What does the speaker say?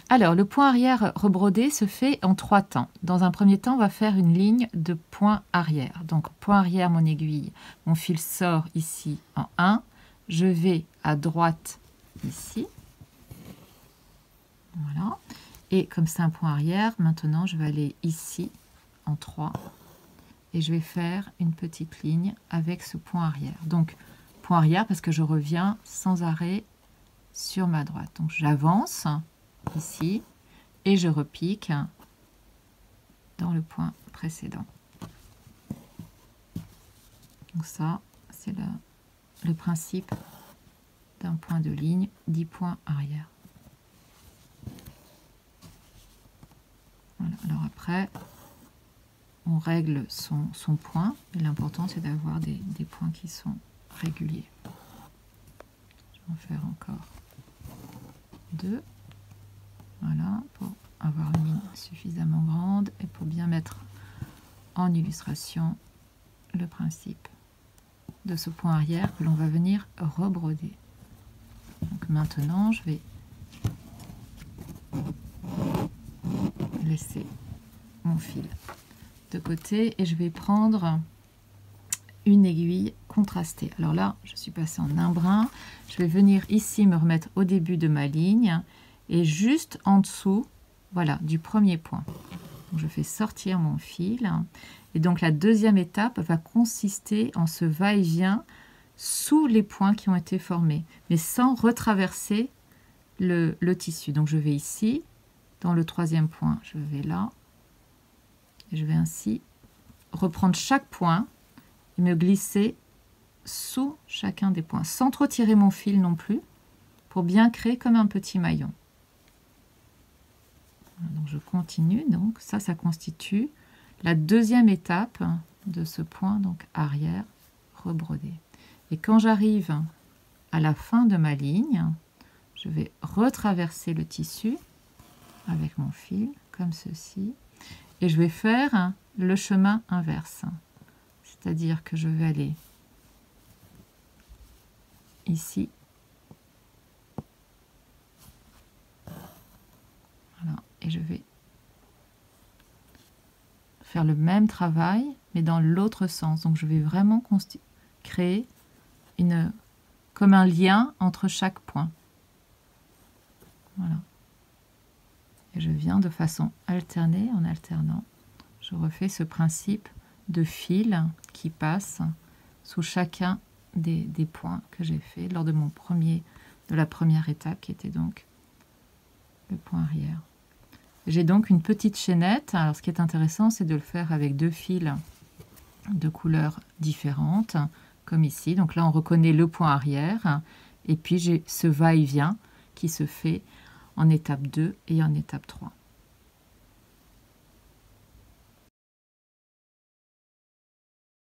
Alors, le point arrière rebrodé se fait en 3 temps. Dans un premier temps, on va faire une ligne de point arrière. Donc, point arrière, mon aiguille, mon fil sort ici en 1. Je vais à droite ici. Voilà. Et comme c'est un point arrière, maintenant, je vais aller ici en 3. Et je vais faire une petite ligne avec ce point arrière. Donc, point arrière parce que je reviens sans arrêt sur ma droite. Donc, j'avance ici et je repique dans le point précédent. Donc ça, c'est le principe d'un point de ligne, 10 points arrière. Voilà. Alors après, on règle son point, et l'important c'est d'avoir des points qui sont réguliers. Je vais en faire encore 2. Voilà, pour avoir une ligne suffisamment grande et pour bien mettre en illustration le principe de ce point arrière que l'on va venir rebroder. Donc maintenant, je vais laisser mon fil de côté et je vais prendre une aiguille contrastée. Alors là, je suis passée en un brin. Je vais venir ici me remettre au début de ma ligne et juste en dessous, voilà, du premier point. Donc je fais sortir mon fil. Et donc la deuxième étape va consister en ce va-et-vient sous les points qui ont été formés, mais sans retraverser le tissu. Donc je vais ici, dans le troisième point, je vais là. Et je vais ainsi reprendre chaque point et me glisser sous chacun des points, sans trop tirer mon fil non plus, pour bien créer comme un petit maillon. Donc je continue, donc ça constitue la deuxième étape de ce point, donc arrière, rebrodé. Et quand j'arrive à la fin de ma ligne, je vais retraverser le tissu avec mon fil, comme ceci, et je vais faire le chemin inverse. C'est-à-dire que je vais aller ici. Voilà, et je vais faire le même travail, mais dans l'autre sens. Donc je vais vraiment créer comme un lien entre chaque point. Voilà. Et je viens de façon alternée, en alternant. Je refais ce principe de fil qui passe sous chacun des points que j'ai fait lors de la première étape, qui était donc le point arrière. J'ai donc une petite chaînette. Alors ce qui est intéressant, c'est de le faire avec 2 fils de couleurs différentes, comme ici. Donc là, on reconnaît le point arrière. Et puis j'ai ce va-et-vient qui se fait en étape 2 et en étape 3.